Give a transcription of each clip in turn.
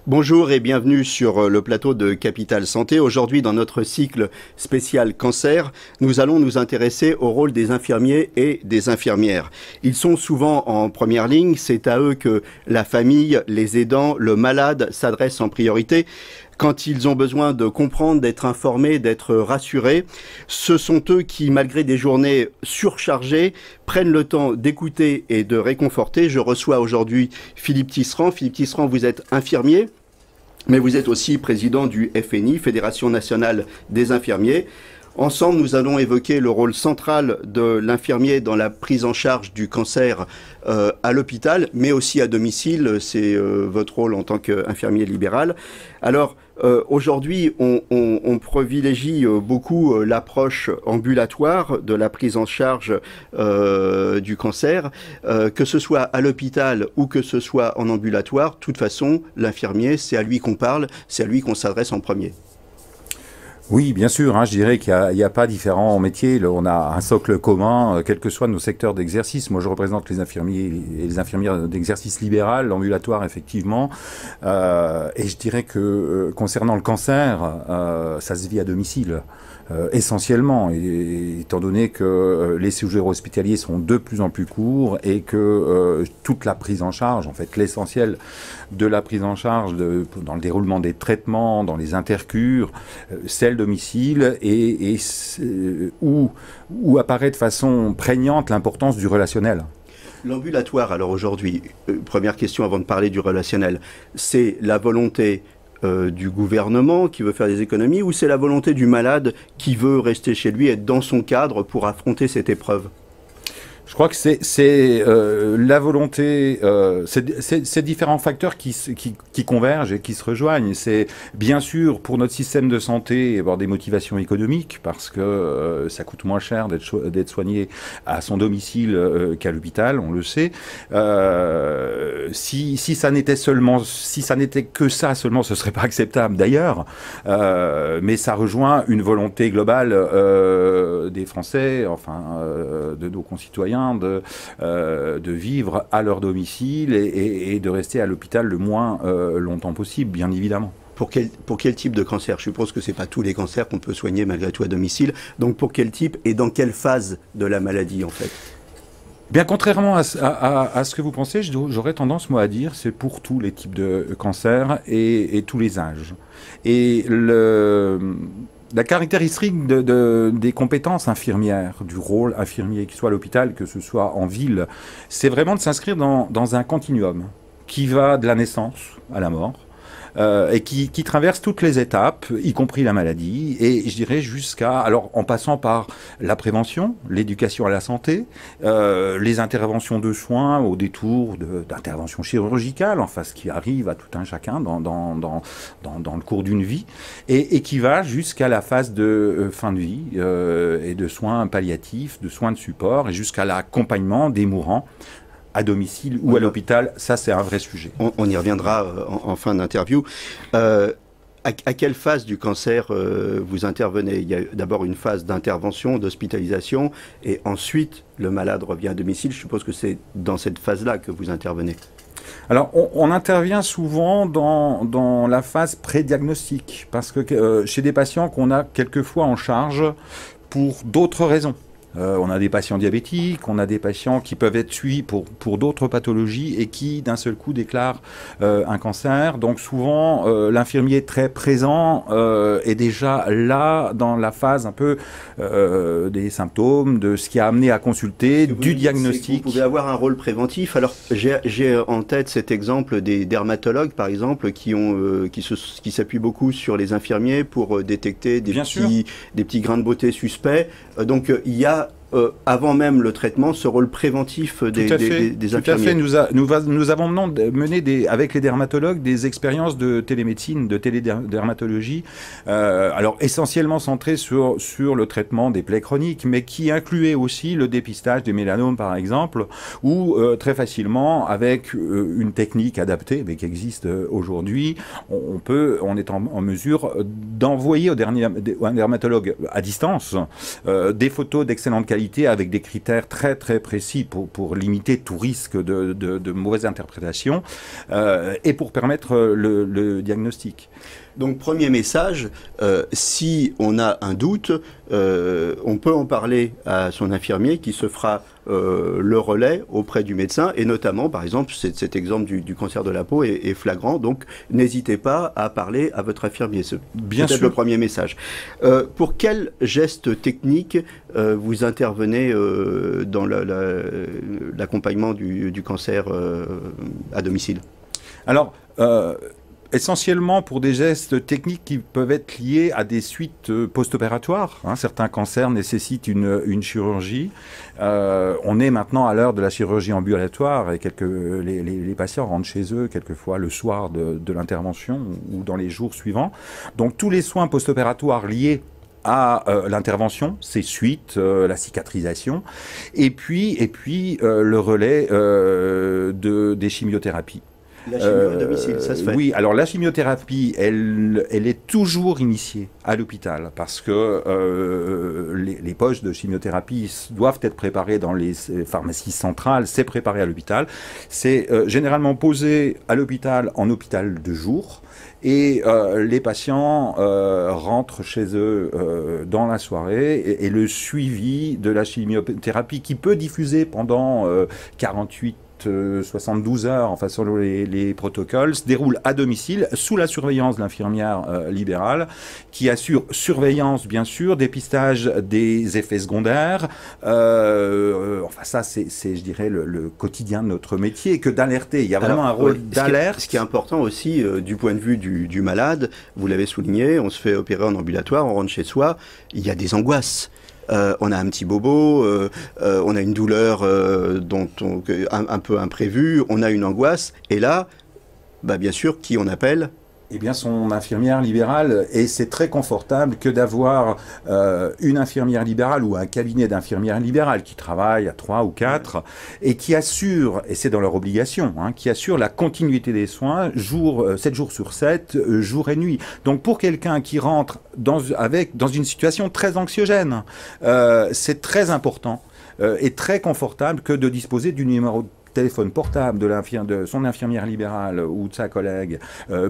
Bonjour et bienvenue sur le plateau de Capital Santé. Aujourd'hui, dans notre cycle spécial cancer, nous allons nous intéresser au rôle des infirmiers et des infirmières. Ils sont souvent en première ligne, c'est à eux que la famille, les aidants, le malade s'adressent en priorité. Quand ils ont besoin de comprendre, d'être informés, d'être rassurés, ce sont eux qui, malgré des journées surchargées, prennent le temps d'écouter et de réconforter. Je reçois aujourd'hui Philippe Tisserand. Philippe Tisserand, vous êtes infirmier, mais vous êtes aussi président du FNI, Fédération nationale des infirmiers. Ensemble, nous allons évoquer le rôle central de l'infirmier dans la prise en charge du cancer à l'hôpital, mais aussi à domicile. C'est votre rôle en tant qu'infirmier libéral. Alors, aujourd'hui, on privilégie beaucoup l'approche ambulatoire de la prise en charge du cancer, que ce soit à l'hôpital ou que ce soit en ambulatoire. De toute façon, l'infirmier, c'est à lui qu'on parle, c'est à lui qu'on s'adresse en premier. Oui, bien sûr, je dirais qu'il n'y a pas différents métiers. On a un socle commun, quels que soient nos secteurs d'exercice. Moi, je représente les infirmiers et les infirmières d'exercice libéral, l'ambulatoire, effectivement. Et je dirais que concernant le cancer, ça se vit à domicile. Essentiellement, étant donné que les séjours hospitaliers sont de plus en plus courts et que toute la prise en charge, en fait l'essentiel de la prise en charge dans le déroulement des traitements, dans les intercures, c'est le domicile où apparaît de façon prégnante l'importance du relationnel. L'ambulatoire, alors aujourd'hui, première question avant de parler du relationnel, c'est la volonté du gouvernement qui veut faire des économies ou c'est la volonté du malade qui veut rester chez lui, être dans son cadre pour affronter cette épreuve? Je crois que c'est la volonté, c'est différents facteurs qui convergent et qui se rejoignent. C'est bien sûr pour notre système de santé avoir des motivations économiques parce que ça coûte moins cher d'être soigné à son domicile qu'à l'hôpital, on le sait. Si ça n'était que ça seulement, ce serait pas acceptable d'ailleurs. Mais ça rejoint une volonté globale des Français, enfin de nos concitoyens. De vivre à leur domicile et de rester à l'hôpital le moins longtemps possible, bien évidemment. Pour quel type de cancer? Je suppose que ce n'est pas tous les cancers qu'on peut soigner malgré tout à domicile. Donc pour quel type et dans quelle phase de la maladie en fait? Bien contrairement à ce que vous pensez, j'aurais tendance moi à dire c'est pour tous les types de cancers et tous les âges. Et la caractéristique des compétences infirmières, du rôle infirmier, qu'il soit à l'hôpital, que ce soit en ville, c'est vraiment de s'inscrire dans un continuum qui va de la naissance à la mort et qui traverse toutes les étapes, y compris la maladie, et je dirais alors en passant par la prévention, l'éducation à la santé, les interventions de soins au détour d'interventions chirurgicales, enfin ce qui arrive à tout un chacun dans le cours d'une vie, et qui va jusqu'à la phase de fin de vie et de soins palliatifs, de soins de support, et jusqu'à l'accompagnement des mourants à domicile ou à l'hôpital. Ça, c'est un vrai sujet. On y reviendra en fin d'interview. À quelle phase du cancer vous intervenez? Il y a d'abord une phase d'intervention, d'hospitalisation, et ensuite le malade revient à domicile. Je suppose que c'est dans cette phase-là que vous intervenez. Alors, on intervient souvent dans la phase pré-diagnostic, parce que chez des patients qu'on a quelquefois en charge pour d'autres raisons. On a des patients diabétiques, on a des patients qui peuvent être suivis pour d'autres pathologies et qui d'un seul coup déclarent un cancer. Donc souvent l'infirmier très présent est déjà là dans la phase un peu des symptômes, de ce qui a amené à consulter, du diagnostic. Vous pouvez avoir un rôle préventif. Alors j'ai en tête cet exemple des dermatologues par exemple qui s'appuient beaucoup sur les infirmiers pour détecter des petits grains de beauté suspects. Donc il y a avant même le traitement, ce rôle préventif des infirmiers. Tout à fait. Nous avons mené avec les dermatologues des expériences de télémédecine, de télédermatologie, alors essentiellement centrées sur le traitement des plaies chroniques, mais qui incluaient aussi le dépistage des mélanomes, par exemple, ou très facilement, avec une technique adaptée, mais qui existe aujourd'hui, on est en mesure d'envoyer à un dermatologue à distance des photos d'excellente qualité qualité avec des critères très très précis pour limiter tout risque de mauvaise interprétation et pour permettre le diagnostic. Donc, premier message, si on a un doute, on peut en parler à son infirmier qui se fera le relais auprès du médecin, et notamment, par exemple, cet exemple du cancer de la peau est flagrant, donc n'hésitez pas à parler à votre infirmier. C'est peut-être le premier message. Pour quel geste technique vous intervenez dans l'accompagnement du cancer à domicile? Alors, essentiellement pour des gestes techniques qui peuvent être liés à des suites post-opératoires. Certains cancers nécessitent une chirurgie. On est maintenant à l'heure de la chirurgie ambulatoire et les patients rentrent chez eux quelquefois le soir de l'intervention ou dans les jours suivants. Donc tous les soins post-opératoires liés à l'intervention, ses suites, la cicatrisation, et puis le relais des chimiothérapies. La chimio à domicile, ça se fait. Oui, alors la chimiothérapie, elle est toujours initiée à l'hôpital parce que les poches de chimiothérapie doivent être préparées dans les pharmacies centrales, c'est préparé à l'hôpital. C'est généralement posé à l'hôpital en hôpital de jour et les patients rentrent chez eux dans la soirée et le suivi de la chimiothérapie qui peut diffuser pendant 72 heures, enfin selon les protocoles, se déroule à domicile sous la surveillance de l'infirmière libérale qui assure surveillance bien sûr, dépistage des effets secondaires. Enfin ça c'est je dirais le quotidien de notre métier que d'alerter. Il y a vraiment un rôle d'alerte. Ce qui est important aussi du point de vue du malade, vous l'avez souligné, on se fait opérer en ambulatoire, on rentre chez soi, il y a des angoisses. On a un petit bobo, on a une douleur un peu imprévue, on a une angoisse, et là, bien sûr, qui on appelle ? Eh bien, son infirmière libérale, et c'est très confortable que d'avoir une infirmière libérale ou un cabinet d'infirmières libérales qui travaillent à 3 ou 4 et qui assure, et c'est dans leur obligation, qui assure la continuité des soins 7 jours sur 7, jour et nuit. Donc pour quelqu'un qui rentre dans une situation très anxiogène, c'est très important et très confortable que de disposer du numéro de téléphone portable de son infirmière libérale ou de sa collègue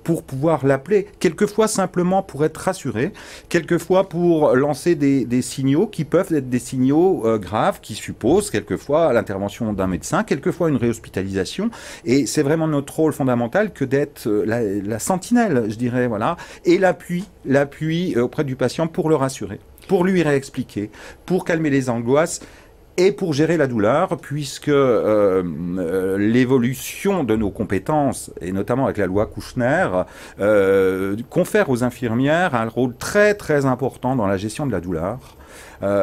pour pouvoir l'appeler, quelquefois simplement pour être rassuré, quelquefois pour lancer des signaux qui peuvent être des signaux graves qui supposent quelquefois l'intervention d'un médecin, quelquefois une réhospitalisation, et c'est vraiment notre rôle fondamental que d'être la sentinelle, je dirais, voilà, et l'appui auprès du patient pour le rassurer, pour lui réexpliquer, pour calmer les angoisses, et pour gérer la douleur, puisque l'évolution de nos compétences, et notamment avec la loi Kouchner, confère aux infirmières un rôle très très important dans la gestion de la douleur.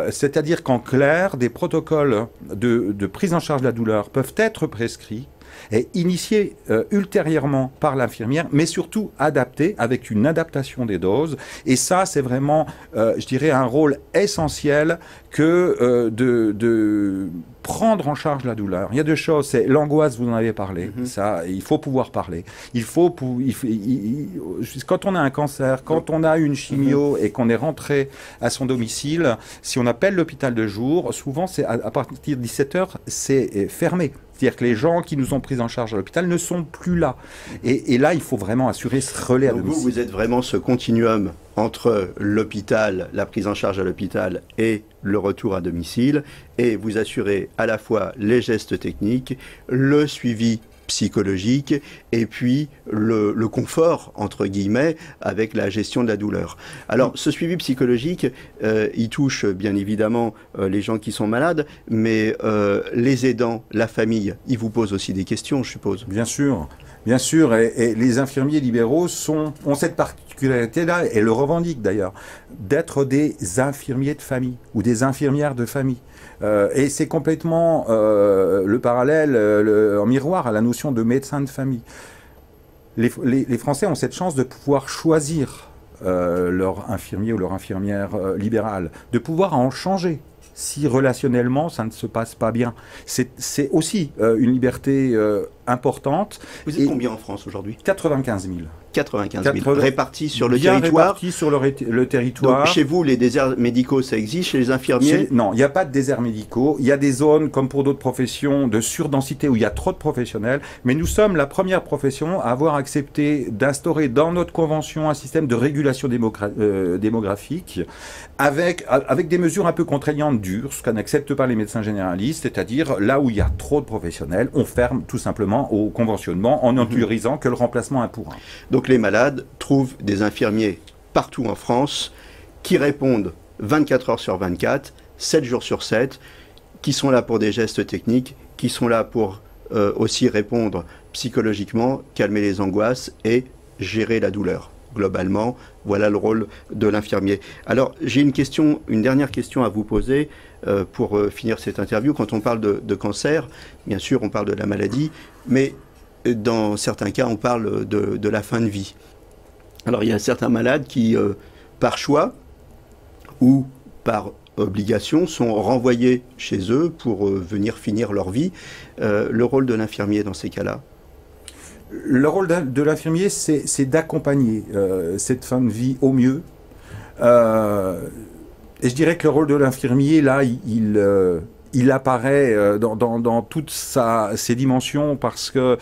C'est-à-dire qu'en clair, des protocoles de prise en charge de la douleur peuvent être prescrits et initié ultérieurement par l'infirmière, mais surtout adapté avec une adaptation des doses. Et ça, c'est vraiment, je dirais, un rôle essentiel que de prendre en charge la douleur. Il y a deux choses, c'est l'angoisse, vous en avez parlé, ça, il faut pouvoir parler. Quand on a un cancer, quand on a une chimio et qu'on est rentré à son domicile, si on appelle l'hôpital de jour, souvent, c'est à partir de 17h, c'est fermé. C'est-à-dire que les gens qui nous ont pris en charge à l'hôpital ne sont plus là. Et là, il faut vraiment assurer ce relais à domicile. Vous êtes vraiment ce continuum entre l'hôpital, la prise en charge à l'hôpital et le retour à domicile. Et vous assurez à la fois les gestes techniques, le suivi psychologique et puis le confort, entre guillemets, avec la gestion de la douleur. Alors, ce suivi psychologique, il touche bien évidemment les gens qui sont malades, mais les aidants, la famille, ils vous posent aussi des questions, je suppose. Bien sûr, et les infirmiers libéraux ont cette particularité-là, et le revendiquent d'ailleurs, d'être des infirmiers de famille ou des infirmières de famille. Et c'est complètement le parallèle en miroir à la notion de médecin de famille. Les Français ont cette chance de pouvoir choisir leur infirmier ou leur infirmière libérale, de pouvoir en changer si relationnellement ça ne se passe pas bien. C'est aussi une liberté importante. Vous êtes combien en France aujourd'hui? 95 000. 95 000 répartis sur le territoire. Répartis sur le territoire. Donc chez vous, les déserts médicaux, ça existe chez les infirmiers? Non, il n'y a pas de déserts médicaux. Il y a des zones, comme pour d'autres professions, de surdensité où il y a trop de professionnels. Mais nous sommes la première profession à avoir accepté d'instaurer dans notre convention un système de régulation démographique avec des mesures un peu contraignantes dures, ce qu'en n'acceptent pas les médecins généralistes, c'est-à-dire là où il y a trop de professionnels, on ferme tout simplement au conventionnement en n'autorisant que le remplacement 1 pour 1. Donc les malades trouvent des infirmiers partout en France qui répondent 24 heures sur 24, 7 jours sur 7, qui sont là pour des gestes techniques, qui sont là pour aussi répondre psychologiquement, calmer les angoisses et gérer la douleur. Globalement, voilà le rôle de l'infirmier. Alors, j'ai une dernière question à vous poser pour finir cette interview. Quand on parle de cancer, bien sûr, on parle de la maladie, mais dans certains cas, on parle de la fin de vie. Alors, il y a certains malades qui, par choix ou par obligation, sont renvoyés chez eux pour venir finir leur vie. Le rôle de l'infirmier dans ces cas-là? Le rôle de l'infirmier, c'est d'accompagner cette fin de vie au mieux. Et je dirais que le rôle de l'infirmier, là, il apparaît dans toutes ses dimensions, parce que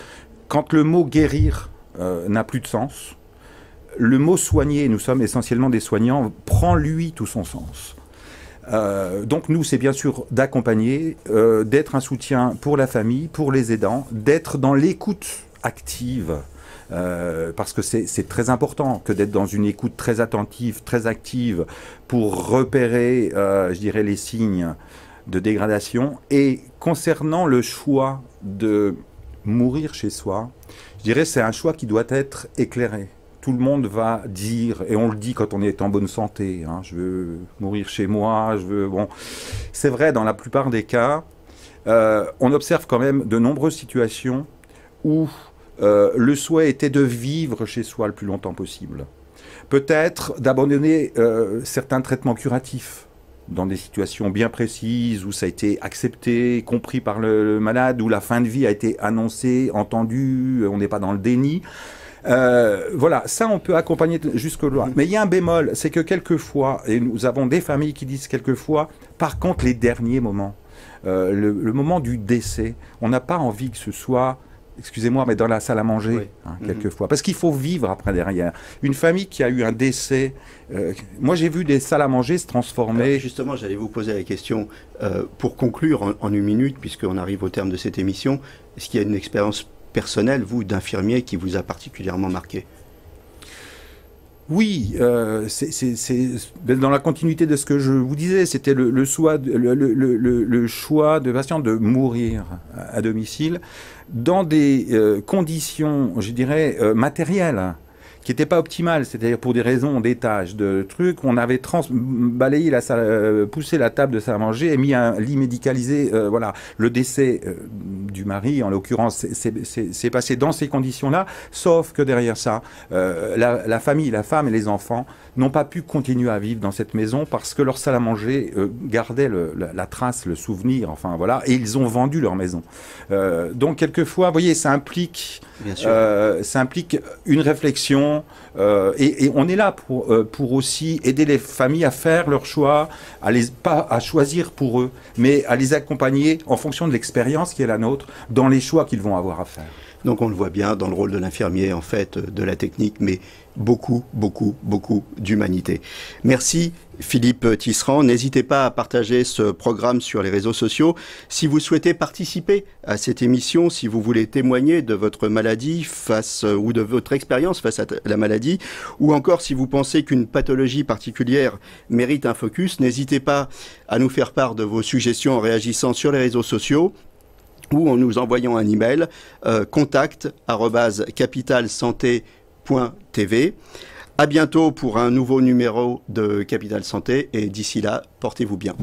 quand le mot guérir n'a plus de sens, le mot soigner, nous sommes essentiellement des soignants, prend lui tout son sens. Donc nous, c'est bien sûr d'accompagner, d'être un soutien pour la famille, pour les aidants, d'être dans l'écoute active, parce que c'est très important que d'être dans une écoute très attentive, très active, pour repérer, je dirais, les signes de dégradation. Et concernant le choix de mourir chez soi, je dirais c'est un choix qui doit être éclairé. Tout le monde va dire, et on le dit quand on est en bonne santé, hein, je veux mourir chez moi, je veux... Bon, c'est vrai dans la plupart des cas. On observe quand même de nombreuses situations où le souhait était de vivre chez soi le plus longtemps possible. Peut-être d'abandonner certains traitements curatifs dans des situations bien précises où ça a été accepté, compris par le malade, où la fin de vie a été annoncée, entendue, on n'est pas dans le déni. Voilà, ça on peut accompagner jusque-là. Mais il y a un bémol, c'est que quelquefois, et nous avons des familles qui disent quelquefois, par contre les derniers moments, le moment du décès, on n'a pas envie que ce soit... Excusez-moi, mais dans la salle à manger, oui. Quelquefois. Parce qu'il faut vivre après derrière. Une famille qui a eu un décès... moi, j'ai vu des salles à manger se transformer... Alors justement, j'allais vous poser la question, pour conclure en une minute, puisqu'on arrive au terme de cette émission, est-ce qu'il y a une expérience personnelle, vous, d'infirmier, qui vous a particulièrement marqué? Oui, c'est dans la continuité de ce que je vous disais, c'était le choix de patients de mourir à domicile dans des conditions, je dirais, matérielles, qui n'étaient pas optimales, c'est-à-dire pour des raisons d'étage, de trucs. On avait balayé la salle, poussé la table de salle à manger et mis un lit médicalisé. Voilà, le décès du mari, en l'occurrence, c'est passé dans ces conditions-là, sauf que derrière ça, la famille, la femme et les enfants n'ont pas pu continuer à vivre dans cette maison parce que leur salle à manger gardait la trace, le souvenir, enfin voilà, et ils ont vendu leur maison. Donc quelquefois, vous voyez, ça implique une réflexion, et on est là pour aussi aider les familles à faire leur choix, pas à choisir pour eux, mais à les accompagner en fonction de l'expérience qui est la nôtre dans les choix qu'ils vont avoir à faire. Donc on le voit bien dans le rôle de l'infirmier, en fait, de la technique, mais beaucoup, beaucoup, beaucoup d'humanité. Merci Philippe Tisserand. N'hésitez pas à partager ce programme sur les réseaux sociaux. Si vous souhaitez participer à cette émission, si vous voulez témoigner de votre maladie ou de votre expérience face à la maladie, ou encore si vous pensez qu'une pathologie particulière mérite un focus, n'hésitez pas à nous faire part de vos suggestions en réagissant sur les réseaux sociaux ou en nous envoyant un email contact@capitalsanté.tv. À bientôt pour un nouveau numéro de Capital Santé et d'ici là, portez-vous bien.